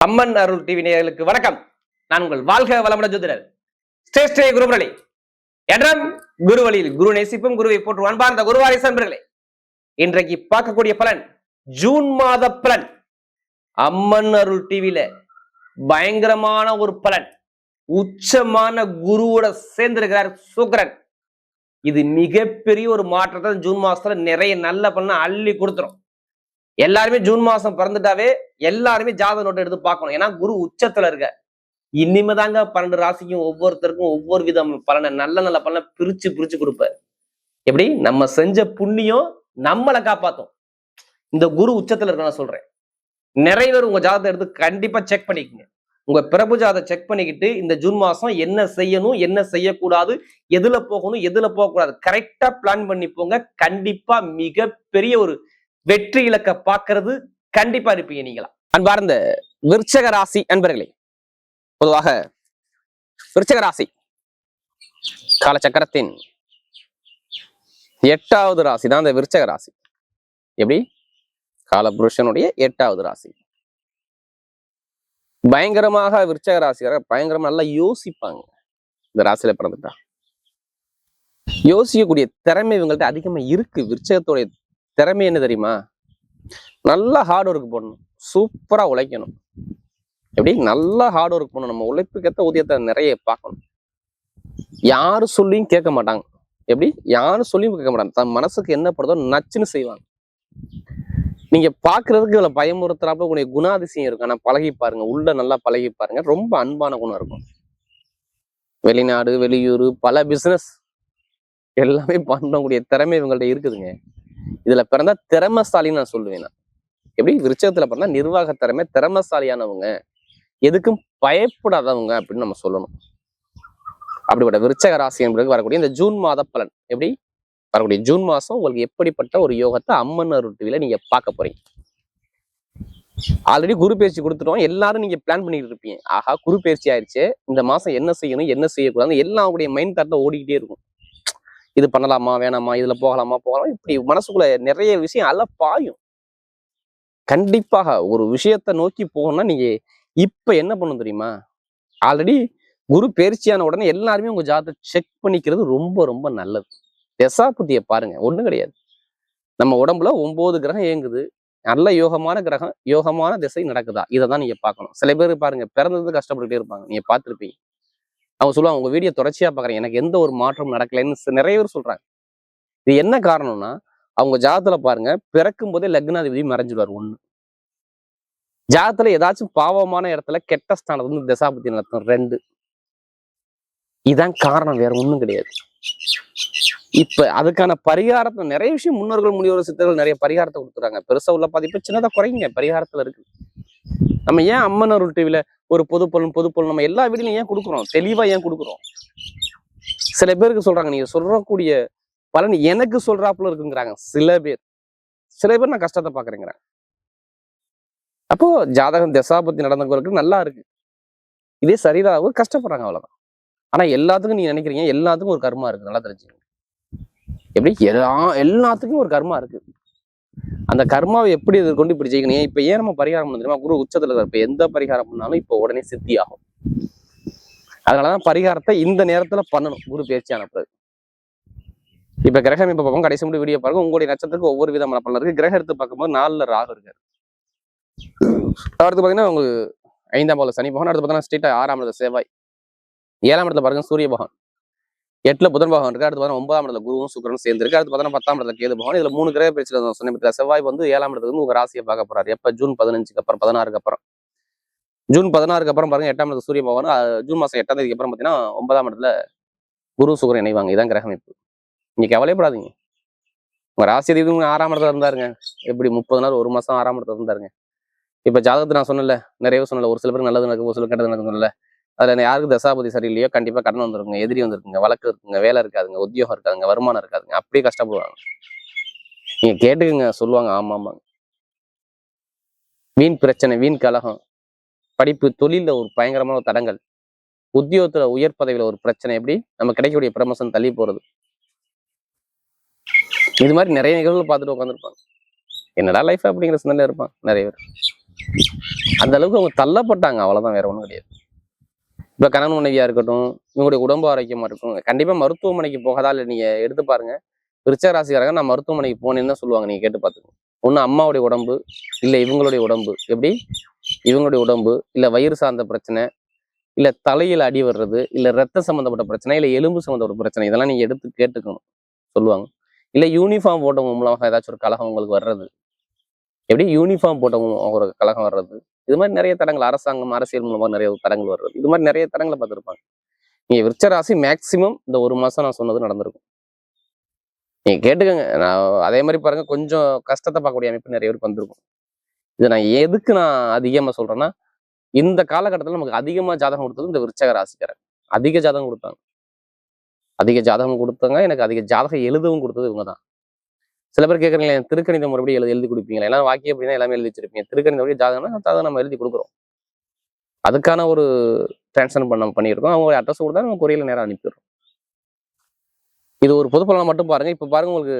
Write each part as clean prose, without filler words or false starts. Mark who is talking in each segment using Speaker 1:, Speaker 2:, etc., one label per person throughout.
Speaker 1: அம்மன் அருள் TV நேயர்களுக்கு வணக்கம். நான் உங்கள் வாழ்க வளமுடன் ஜோதிடர் ஸ்ரேஷ்ட குருமுரளி. என்றும் குருவழியில் குரு நேசிப்பும் குருவை போற்று அன்பார்ந்த குருவாரிசு அன்பர்களே, இன்றைக்கு பார்க்கக்கூடிய பலன் ஜூன் மாத பலன். அம்மன் அருள் டிவில பயங்கரமான ஒரு பலன். உச்சமான குருவோட சேர்ந்திருக்கிறார் சுக்கிரன். இது மிகப்பெரிய ஒரு மாற்றத்தை ஜூன் மாசத்துல நிறைய நல்ல பலனை அள்ளி கொடுத்துரும். எல்லாருமே ஜூன் மாசம் பிறந்துட்டாவே எல்லாருமே ஜாதக நோட்டை எடுத்து பார்க்கணும். ஏன்னா குரு உச்சத்துல இருக்க. இனிமேதாங்க 12 ராசிக்கும் ஒவ்வொருத்தருக்கும் ஒவ்வொரு விதம் பலனை நல்ல நல்ல பலனை பிரிச்சு பிரிச்சு கொடுப்பாரு. எப்படி நம்ம செஞ்ச புண்ணியம் நம்மளை காப்பாத்தும். இந்த குரு உச்சத்துல இருக்க நான் சொல்றேன். நிறைய பேர் உங்க ஜாதகத்தை எடுத்து கண்டிப்பா செக் பண்ணிக்கங்க. உங்க பிரபு ஜாதகத்தை செக் பண்ணிக்கிட்டு இந்த ஜூன் மாசம் என்ன செய்யணும், என்ன செய்யக்கூடாது, எதுல போகணும், எதுல போகக்கூடாது கரெக்டா பிளான் பண்ணி போங்க. கண்டிப்பா மிகப்பெரிய ஒரு வெற்றி இலக்க பார்க்கிறது கண்டிப்பா இருப்பீங்க நீங்களா. அன்பார்ந்த விருச்சக ராசி அன்பர்களே, பொதுவாக விருச்சக ராசி காலச்சக்கரத்தின் 8வது ராசி தான் இந்த விருச்சக ராசி. எப்படி காலபுருஷனுடைய 8வது ராசி. பயங்கரமாக விருச்சக ராசிக்கார பயங்கரமா நல்லா யோசிப்பாங்க. இந்த ராசியில பிறந்துட்டா யோசிக்கக்கூடிய திறமை இவங்கள்ட்ட அதிகமா இருக்கு. விருச்சகத்துடைய திறமை என்ன தெரியுமா? நல்லா ஹார்ட் ஒர்க் போடணும், சூப்பரா உழைக்கணும். எப்படி நல்லா ஹார்ட் ஒர்க் பண்ணணும். நம்ம உழைப்புக்கேற்ற ஊதியத்தை நிறைய பார்க்கணும். யாரு சொல்லியும் கேட்க மாட்டாங்க. எப்படி யாரும் சொல்லியும் கேட்க மாட்டாங்க. தன் மனசுக்கு என்ன படுதோ நச்சுன்னு செய்வாங்க. நீங்க பாக்குறதுக்கு இதுல பயமுறுத்துறாப்புல உங்களுடைய குணாதிசயம் இருக்கு. ஆனா பழகி பாருங்க, உள்ள நல்லா பழகி பாருங்க. ரொம்ப அன்பான குணம் இருக்கும். வெளிநாடு வெளியூர் பல பிசினஸ் எல்லாமே பண்ணக்கூடிய திறமை இவங்கள்ட்ட இருக்குதுங்க. இதுல பிறந்தா திறமசாலின்னு நான் சொல்லுவேன். எப்படி விருச்சகத்துல பிறந்தா நிர்வாக திறமை, திறமசாலியானவங்க, எதுக்கும் பயப்படாதவங்க அப்படின்னு நம்ம சொல்லணும். அப்படிப்பட்ட விருச்சக ராசி என்பதற்கு வரக்கூடிய இந்த ஜூன் மாத பலன். எப்படி வரக்கூடிய ஜூன் மாசம் உங்களுக்கு எப்படிப்பட்ட ஒரு யோகத்தை அம்மன் அருள் டிவில நீங்க பார்க்க போறீங்க. ஆல்ரெடி குரு பயிற்சி கொடுத்துட்டோம். எல்லாரும் நீங்க பிளான் பண்ணிட்டு இருப்பீங்க. ஆஹா குரு பயிற்சி ஆயிடுச்சு, இந்த மாசம் என்ன செய்யணும் என்ன செய்யக்கூடாது எல்லாருடைய மைண்ட் தாட்ல ஓடிக்கிட்டே இருக்கும். இது பண்ணலாமா வேணாமா, இதுல போகலாமா போகலாமா, இப்படி மனசுக்குள்ள நிறைய விஷயம் அல்ல பாயும். கண்டிப்பாக ஒரு விஷயத்த நோக்கி போகணும்னா நீங்க இப்ப என்ன பண்ணணும் தெரியுமா? ஆல்ரெடி குரு பயிற்சியான உடனே எல்லாருமே உங்க ஜாதகத்தை செக் பண்ணிக்கிறது ரொம்ப ரொம்ப நல்லது. தசாபுத்தியை பாருங்க, ஒண்ணும் கிடையாது. நம்ம உடம்புல 9 கிரகம் இயங்குது. நல்ல யோகமான கிரகம், யோகமான திசை நடக்குதா, இதை தான் நீங்க பார்க்கணும். சில பேர் பாருங்க பிறந்தது கஷ்டப்பட்டுட்டே இருப்பாங்க. நீங்க பார்த்துருப்பீங்க. அவங்க சொல்லுவாங்க உங்க வீடியோ தொடர்ச்சியா பாக்குறேன், எனக்கு எந்த ஒரு மாற்றமும் நடக்கலைன்னு நிறைய பேர் சொல்றாங்க. இது என்ன காரணம்னா அவங்க ஜாதகத்துல பாருங்க பிறக்கும் போதே லக்னாதிபதி மறைஞ்சிடுவார். 1 ஜாதகத்துல ஏதாச்சும் பாவமான இடத்துல கெட்ட ஸ்தானத்துல வந்து தசாபுத்தி நடத்தும். 2 இதான் காரணம், வேற ஒண்ணும் கிடையாது. இப்ப அதுக்கான பரிகாரத்தை நிறைய விஷயம் முன்னோர்கள் முனியோர் சித்தர்கள் நிறைய பரிகாரத்தை கொடுத்துறாங்க. பெருசா உள்ள பாதிப்பு சின்னதா குறைங்க பரிகாரத்துல இருக்கு. நம்ம ஏன் அம்மன் அருள் டிவில ஒரு பொது பொருள் நம்ம எல்லா வீடியோலையும் ஏன் கொடுக்குறோம், தெளிவா ஏன் கொடுக்குறோம்? சில பேருக்கு சொல்றாங்க நீங்க சொல்லக்கூடிய பலன் எனக்கு சொல்றாப்புல இருக்குங்கிறாங்க. சில பேர் நான் கஷ்டத்தை பாக்குறேங்கிறாங்க. அப்போ ஜாதகம் தசாபத்தி நடந்தவங்களுக்கு நல்லா இருக்கு, இதே சரிதாவும் கஷ்டப்படுறாங்க, அவ்வளவுதான். ஆனா எல்லாத்துக்கும் நீங்க நினைக்கிறீங்க எல்லாத்துக்கும் ஒரு கர்மா இருக்கு, நல்லா தெரிஞ்சுக்கணும். எப்படி எல்லாத்துக்கும் ஒரு கர்மா இருக்கு. அந்த கர்மாவை எப்படி கொண்டு இப்படி ஜெயிக்கணும்? இப்ப ஏன் நம்ம பரிகாரம் பண்ண தெரியுமா? குரு உச்சத்துல இருக்க. இப்ப எந்த பரிகாரம் பண்ணாலும் இப்ப உடனே சித்தி ஆகும். அதனாலதான் பரிகாரத்தை இந்த நேரத்துல பண்ணணும். குரு பயிற்சியான பிறகு இப்ப கிரகம் இப்ப பார்ப்போம். கடைசி முடிவு வீடியோ பாருங்க. உங்களுடைய நட்சத்திரத்துக்கு ஒவ்வொரு விதமான பலன் இருக்கு. கிரகம் எடுத்து பார்க்கும்போது 4ல ராகு இருக்காரு. அடுத்து பாத்தீங்கன்னா உங்களுக்கு 5ஆம் பாவத்துல சனி பகவான். அடுத்து பார்த்தீங்கன்னா ஸ்ட்ரெயிட்டா 6ஆம் இடத்துல செவ்வாய். 7ஆம் இடத்துல பாருங்க சூரிய பகவான். 8ல புதன் பகவான் இருக்கு. அடுத்து பார்த்தா 9ஆம் இடத்துல குருவும் சுக்கிரனும் சேர்ந்திருக்கு. அடுத்து பார்த்தா 10ஆம் இடத்துல கேது பகவான். இதுல 3 கிரக பயிற்சியில சொன்ன செவ்வாய் வந்து 7ஆம் இடத்துல இருந்து உங்க ராசியை பார்க்க போறாரு. எப்ப? ஜூன் 15க்கு அப்புறம், 16க்கு அப்புறம். ஜூன் 16க்கு அப்புறம் பாருங்க 8ஆம் இடத்துல சூரிய பகவான். ஜூன் மாசம் 8ஆம் தேதிக்கு அப்புறம் பாத்தீங்கன்னா 9ஆம் இடத்துல குரு சுக்கிரன் இணைவாங்க. இதான் கிரகம். இப்போ நீங்க கவலைப்படாதீங்க. உங்க ராசி அதிபதி 6ஆம் இடத்துல இருந்தாருங்க. எப்படி 30 நாள் 1 மாசம் 6ஆம் இடத்துல இருந்தாருங்க. இப்ப ஜாதகத்தை நான் சொன்னல, நிறைய சொன்னல, ஒரு சில பேருக்கு நல்லது நடக்கும், ஒரு சில கெட்டது நடக்கும்ல. அதுல யாருக்கு தசாபதி சரியில்லையோ கண்டிப்பா கடன் வந்துருக்குங்க, எதிரி வந்துருக்குங்க, வழக்கு இருக்குங்க, வேலை இருக்காதுங்க, உத்தியோகம் இருக்காதுங்க, வருமானம் இருக்காதுங்க. அப்படியே கஷ்டப்படுவாங்க. நீங்க கேட்டுக்குங்க, சொல்லுவாங்க. ஆமாங்க. வீண் பிரச்சனை, வீண் கலகம், படிப்பு தொழில ஒரு பயங்கரமான ஒரு தடங்கள், உத்தியோகத்துல உயர் பதவியில ஒரு பிரச்சனை, எப்படி நம்ம கிடைக்கக்கூடிய ப்ரமோஷன் தள்ளி போறது, இது மாதிரி நிறைய நிகழ்வுகள் பார்த்துட்டு உட்காந்துருப்பாங்க. என்னடா லைஃப் அப்படிங்கிற சிந்தனையில இருப்பான் நிறைய பேர். அந்த அளவுக்கு அவங்க தள்ளப்பட்டாங்க, அவ்வளவுதான், வேற ஒண்ணும் கிடையாது. இப்ப கணவன் மனைவியா இருக்கட்டும், இவங்களுடைய உடம்பு ஆரோக்கியமா இருக்கும், கண்டிப்பா மருத்துவமனைக்கு போகாதா இல்லை, நீங்க எடுத்து பாருங்க. விருச்சிக ராசிக்காரங்க நான் மருத்துவமனைக்கு போனேன்னு தான் சொல்லுவாங்க, நீங்க கேட்டு பார்த்துக்கோங்க. ஒண்ணு அம்மாவுடைய உடம்பு, இல்ல இவங்களுடைய உடம்பு, எப்படி இவங்களுடைய உடம்பு, இல்ல வயிறு சார்ந்த பிரச்சனை, இல்ல தலையில அடி வர்றது, இல்ல ரத்த சம்பந்தப்பட்ட பிரச்சனை, இல்ல எலும்பு சம்பந்தப்பட்ட பிரச்சனை, இதெல்லாம் நீங்க எடுத்து கேட்டுக்கணும் சொல்லுவாங்க. இல்ல யூனிஃபார்ம் போட்டவங்க மூலமாக ஏதாச்சும் ஒரு கலகம் உங்களுக்கு வர்றது, எப்படி யூனிஃபார்ம் போட்டவங்க ஒரு கலகம் வர்றது, இது மாதிரி நிறைய தடங்கள், அரசாங்கம் அரசியல் மூலமா நிறைய தடங்கள் வர்றது, இது மாதிரி நிறைய தடங்களை பார்த்துருப்பாங்க. நீங்க விருச்சிக ராசி மேக்சிமம் இந்த ஒரு மாசம் நான் சொன்னது நடந்திருக்கும். நீங்க கேட்டுக்கோங்க. நான் அதே மாதிரி பாருங்க, கொஞ்சம் கஷ்டத்தை பார்க்கக்கூடிய அமைப்பு நிறைய பேருக்கு வந்திருக்கும். இதை நான் எதுக்கு நான் அதிகமா சொல்றேன்னா, இந்த காலகட்டத்தில் நமக்கு அதிகமா ஜாதகம் கொடுத்தது இந்த விருச்சிக ராசிக்காரர். அதிக ஜாதகம் கொடுத்தாங்க, எனக்கு அதிக ஜாதகம் எழுதவும் கொடுத்தது இவங்க தான். சில பேர் கேட்குறீங்களே, திருக்கணித முறைப்படி எழுதி கொடுப்பீங்களா? எல்லாம் வாக்கியம் அப்படின்னா எல்லாமே எழுதி வச்சிருப்பீங்க. திருக்கணித முறை ஜாதகம்னா அதை நம்ம எழுதி கொடுக்குறோம். அதுக்கான ஒரு டிரான்ஸ்ஃபர் பண்ணியிருக்கோம். அவங்க அட்ரஸ் கொடுத்தா நம்ம கொரியர்ல நேரம் அனுப்பிடுறோம். இது ஒரு பொது பலனை மட்டும் பாருங்க. இப்ப பாருங்க, உங்களுக்கு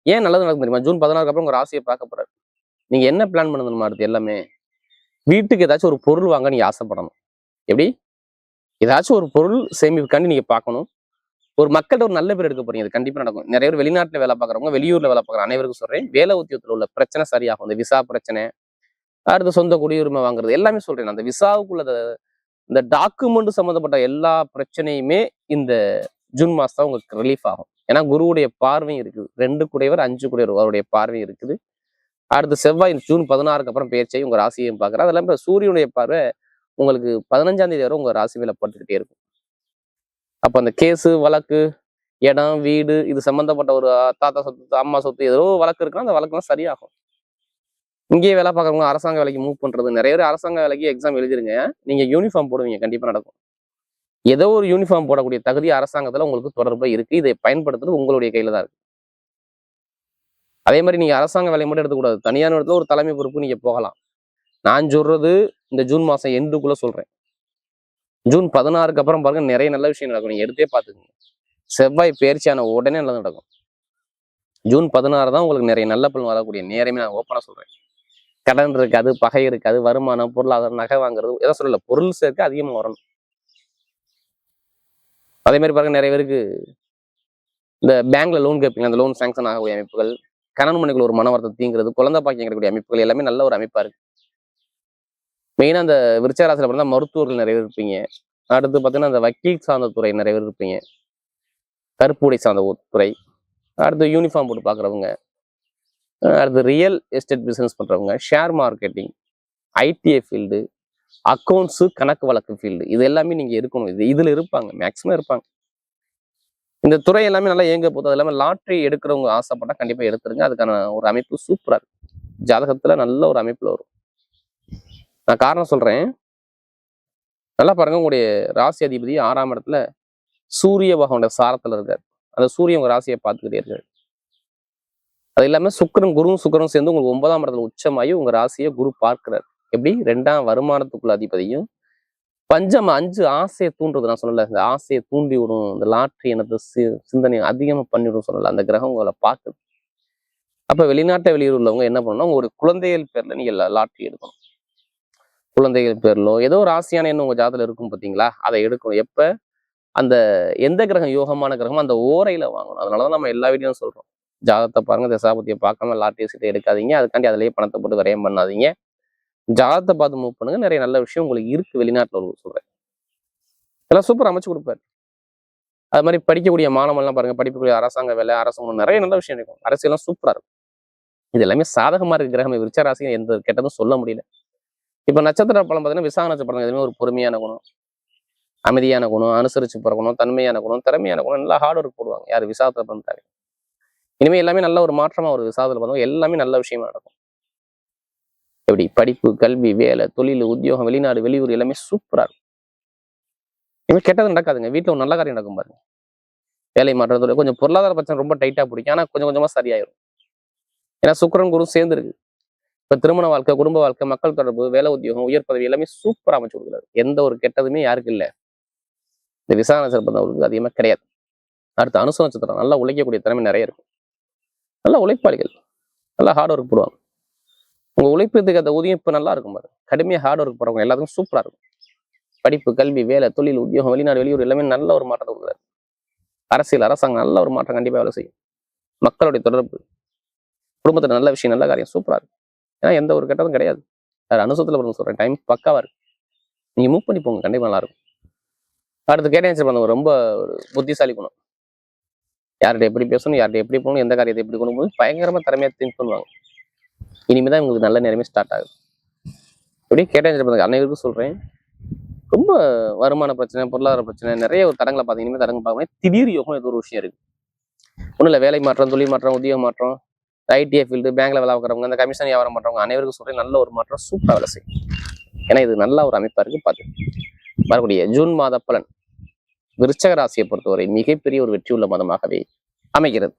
Speaker 1: ஏன் நல்லது நடக்கும் தெரியுமா? ஜூன் 16 அப்புறம் உங்க ராசியை பார்க்க போறாரு. நீங்க என்ன பிளான் பண்ணணுமா? அடுத்து எல்லாமே வீட்டுக்கு ஏதாச்சும் ஒரு பொருள் வாங்க நீங்க ஆசைப்படணும். எப்படி ஏதாச்சும் ஒரு பொருள் சேமிப்புக்காண்டி நீங்க பார்க்கணும். ஒரு மக்கள்கிட்ட ஒரு நல்ல பேர் எடுக்க போறீங்க, அது கண்டிப்பா நடக்கும். நிறைய பேர் வெளிநாட்டுல வேலை பார்க்குறவங்க, வெளியூர்ல வேலை பார்க்குற அனைவருக்கும் சொல்றேன், வேலை உத்தியோகத்துல உள்ள பிரச்சனை சரியாகும். இந்த விசா பிரச்சனை, அடுத்து சொந்த குடியுரிமை வாங்குறது, எல்லாமே சொல்றேன். அந்த விசாவுக்குள்ள இந்த டாக்குமெண்ட் சம்மந்தப்பட்ட எல்லா பிரச்சனையுமே இந்த ஜூன் மாசம் உங்களுக்கு ரிலீஃப் ஆகும். ஏன்னா குருவுடைய பார்வையும் இருக்குது, 2 குடையவர் 5 குடையவர் அவருடைய பார்வையும் இருக்குது. அடுத்து செவ்வாய் ஜூன் 16 அப்புறம் பேர்ச்சியை உங்க ராசியையும் பார்க்குறேன். அதெல்லாம் இப்போ சூரியனுடைய பார்வை உங்களுக்கு 15ஆம் தேதி வரை உங்க ராசி மேல பட்டுக்கிட்டே இருக்கும். அப்ப அந்த கேஸு வழக்கு, இடம் வீடு, இது சம்பந்தப்பட்ட ஒரு தாத்தா சொத்து அம்மா சொத்து ஏதோ வழக்கு இருக்குன்னா அந்த வழக்குலாம் சரியாகும். இங்கேயே வேலை பார்க்குறவங்க அரசாங்க வேலைக்கு மூவ் பண்றது, நிறைய பேர் அரசாங்க வேலைக்கு எக்ஸாம் எழுதிருங்க, நீங்க யூனிஃபார்ம் போடுவீங்க, கண்டிப்பா நடக்கும். ஏதோ ஒரு யூனிஃபார்ம் போடக்கூடிய தகுதி அரசாங்கத்துல உங்களுக்கு தொடர்பா இருக்கு. இதை பயன்படுத்துறது உங்களுடைய கையில தான் இருக்கு. அதே மாதிரி நீங்க அரசாங்க வேலையை மட்டும் எடுத்துக்கூடாது, தனியார் இடத்துல ஒரு தலைமை பொறுப்பு நீங்க போகலாம். நான் சொல்றது இந்த ஜூன் மாசம் எண்டுக்குள்ள சொல்றேன். ஜூன் 16 அப்புறம் பாருங்க, நிறைய நல்ல விஷயம் நடக்கும். நீங்க எடுத்தே பார்த்துக்கோங்க. செவ்வாய் பயிற்சியான உடனே நல்லது நடக்கும். ஜூன் 16 தான் உங்களுக்கு நிறைய நல்ல பலன் வரக்கூடிய நேரமே, நான் ஓப்பனா சொல்றேன். கடன் இருக்காது, பகை இருக்காது, வருமானம், பொருளாதாரம், நகை வாங்குறது, எதை சொல்லல, பொருள் சேர்க்க அதிகமா வரணும். அதே மாதிரி பாருங்க, நிறைய பேருக்கு இந்த பேங்க்ல லோன் கேட்பீங்க, அந்த லோன் சாங்ஷன் ஆகக்கூடிய அமைப்புகள், கணவன் மனைவிக்குள்ள ஒரு மன வருத்தம் தீங்கிறது, குழந்தை பாக்கியம் கிடைக்கக்கூடிய அமைப்புகள் எல்லாமே நல்ல ஒரு அமைப்பா இருக்கு. மெயினா அந்த விருச்சிக ராசியில பிறந்தா மருத்துவர்கள் நிறைய பேர் இருப்பீங்க. அடுத்து பார்த்தீங்கன்னா அந்த வக்கீல் சார்ந்த துறை நிறைய பேர் இருப்பீங்க, கருப்புடை சார்ந்த துறை, அடுத்து யூனிஃபார்ம் போட்டு பார்க்குறவங்க, அடுத்து ரியல் எஸ்டேட் பிசினஸ் பண்றவங்க, share marketing, ITI field, accounts, கணக்கு வழக்கு ஃபீல்டு, இது எல்லாமே நீங்க இருக்கணும். இதுல இருப்பாங்க, மேக்சிமம் இருப்பாங்க. இந்த துறை எல்லாமே நல்லா இயங்க போகுது. அது இல்லாமல் லாட்ரி எடுக்கிறவங்க ஆசைப்பட்டா கண்டிப்பா எடுத்துருங்க. அதுக்கான ஒரு அமைப்பு சூப்பரா இருக்கு. ஜாதகத்துல நல்ல ஒரு அமைப்புல வரும். நான் காரணம் சொல்றேன், நல்லா பாருங்க. உங்களுடைய ராசி அதிபதி 6ஆம் இடத்துல சூரிய பகவானோட சாரத்துல இருக்காரு. அந்த சூரியன் உங்க ராசியை பார்த்துக்கிட்டே இருக்காரு. அது இல்லாம சுக்கிரன், குருவும் சுக்கிரனும் சேர்ந்து உங்களுக்கு 9ஆம் இடத்துல உச்சமாகி உங்க ராசியை குரு பார்க்கிறார். எப்படி 2ஆம் வருமானத்துக்குள்ள அதிபதியும், பஞ்சம் 5 ஆசையை தூண்டுறது, நான் சொல்லல, இந்த ஆசையை தூண்டி விடும், இந்த லாட்ரி எனது சிந்தனை அதிகமா பண்ணிவிடும் சொல்லல, அந்த கிரகம் உங்களை பார்க்குது. அப்ப வெளிநாட்டை வெளியூர் உள்ளவங்க என்ன பண்ணணும், ஒரு குழந்தைகள் பேர்ல நீங்க லாட்ரி எடுக்கணும். குழந்தைகள் பேர்லோ ஏதோ ஒரு ஆசையான எண்ணம் உங்க ஜாதத்துல இருக்கும் பார்த்தீங்களா, அதை எடுக்கணும். எப்ப அந்த எந்த கிரகம் யோகமான கிரகம் அந்த ஓரையில வாங்கணும். அதனாலதான் நம்ம எல்லா வீடியோவும் சொல்றோம், ஜாதகத்தை பாருங்க, தசாபதியை பார்க்காம லாட்ரி சீட்டை எடுக்காதீங்க, அதுக்காண்டி அதுலயே பணத்தை போட்டு விரயம் பண்ணாதீங்க. ஜாதகத்தை பார்த்து மூவ் பண்ணுங்க. நிறைய நல்ல விஷயம் உங்களுக்கு இருக்கு வெளிநாட்டுல ஒரு சொல்றேன், இதெல்லாம் சூப்பர் அமைச்சு கொடுப்பாரு. அது மாதிரி படிக்கக்கூடிய மாணவர்கள்லாம் பாருங்க, படிக்கக்கூடிய அரசாங்க வேலை, அரசாங்கம், நிறைய நல்ல விஷயம் இருக்கும். அரசியல்லாம் சூப்பரா இருக்கும். இது எல்லாமே சாதகமா இருக்கு கிரகம். விருச்சிக ராசிக்கு எந்த கெட்டதும் சொல்ல முடியல. இப்ப நட்சத்திர பலம் பார்த்தீங்கன்னா, விசாக நட்சத்திரம் எதுவுமே ஒரு பொறுமையான குணம், அமைதியான குணம், அனுசரிச்சு போற குணம், தன்மையான குணம், திறமையான குணம், நல்லா ஹார்ட் ஒர்க் போடுவாங்க. யார் விசாகத்துல பண்ணிட்டாங்க. இனிமே எல்லாமே நல்ல ஒரு மாற்றமா ஒரு விசாகத்துல பார்த்தவங்க எல்லாமே நல்ல விஷயமா நடக்கும். எப்படி படிப்பு, கல்வி, வேலை, தொழில், உத்தியோகம், வெளிநாடு, வெளியூர் எல்லாமே சூப்பரா இருக்கும். இனிமே கெட்டது நடக்காதுங்க. வீட்டுல ஒரு நல்ல காரியம் நடக்கும் பாருங்க. வேலை மாற்றத்தோட கொஞ்சம் பொருளாதார பிரச்சனை ரொம்ப டைட்டா பிடிக்கும், ஆனா கொஞ்சம் கொஞ்சமா சரியாயிரும். ஏன்னா சுக்கிரன் குரு சேர்ந்து இருக்கு. இப்ப திருமண வாழ்க்கை, குடும்ப வாழ்க்கை, மக்கள் தொடர்பு, வேலை, உத்தியோகம், உயர் பதவி எல்லாமே சூப்பரா அமைச்சு கொடுக்குறாரு. எந்த ஒரு கெட்டதுமே யாருக்கு இல்லை, இந்த விசாக நட்சத்திரம் அதிகமா கிடையாது. அடுத்த அனுச நட்சத்திரம் நல்லா உழைக்கக்கூடிய திறமை நிறைய இருக்கும். நல்லா உழைப்பாளிகள், நல்லா ஹார்ட் ஒர்க் போடுவாங்க. உங்க உழைப்பதுக்கு அந்த ஊதியம் இப்ப நல்லா இருக்கும் பாரு. கடுமையாக ஹார்ட் ஒர்க் போறவங்க எல்லாத்துக்கும் சூப்பரா இருக்கும். படிப்பு, கல்வி, வேலை, தொழில், உத்தியோகம், வெளிநாடு, வெளியூர் எல்லாமே நல்ல ஒரு மாற்றத்தை கொடுக்குறாரு. அரசியல், அரசாங்கம் நல்ல ஒரு மாற்றம் கண்டிப்பா வேலை செய்யும். மக்களுடைய தொடர்பு, குடும்பத்துல நல்ல விஷயம், நல்ல காரியம் சூப்பரா இருக்கு. ஏன்னா எந்த ஒரு கெட்டதும் கிடையாது. அது அனுசத்துல பிறகு சொல்றேன், டைம் பக்காவா இருக்கு. நீங்க மூவ் பண்ணி போங்க, கண்டிப்பா நல்லா இருக்கும். அடுத்து கேட்டேன் பண்ண ரொம்ப ஒரு புத்திசாலி குணம். யார்கிட்ட எப்படி பேசணும், யார்கிட்ட எப்படி போகணும், எந்த காரியத்தை எப்படி கொண்டு போகணும் பயங்கரமா திறமையா திங்க் பண்ணுவாங்க. இனிமேதான் உங்களுக்கு நல்ல நேரமே ஸ்டார்ட் ஆகுது. அப்படியே கேட்டேன் அனைவருக்கும் சொல்றேன், ரொம்ப வருமான பிரச்சனை, பொருளாதார பிரச்சனை, நிறைய ஒரு தடங்களை பார்த்தீங்க. இனிமேல் தடங்கள் பார்க்கணும். திடீர் யோகம் ஏதோ ஒரு விஷயம் இருக்கு. ஒன்றும் இல்லை, வேலை மாற்றம், தொழில் மாற்றம், உத்தியோக மாற்றம், ஐடிஐ ஃபீல்டு, பேங்க்ல வேலை பார்க்குறவங்க, அந்த கமிஷன் வியாபாரம் பண்றவங்க அனைவருக்கும் சொல்றேன், நல்ல ஒரு மாற்றம் சூப்பராக வேலை செய்யும். ஏன்னா இது நல்ல ஒரு அமைப்பா இருக்கு. பார்த்து வரக்கூடிய ஜூன் மாத பலன் விருச்சக ராசியை பொறுத்தவரை மிகப்பெரிய ஒரு வெற்றியுள்ள மாதமாகவே அமைகிறது.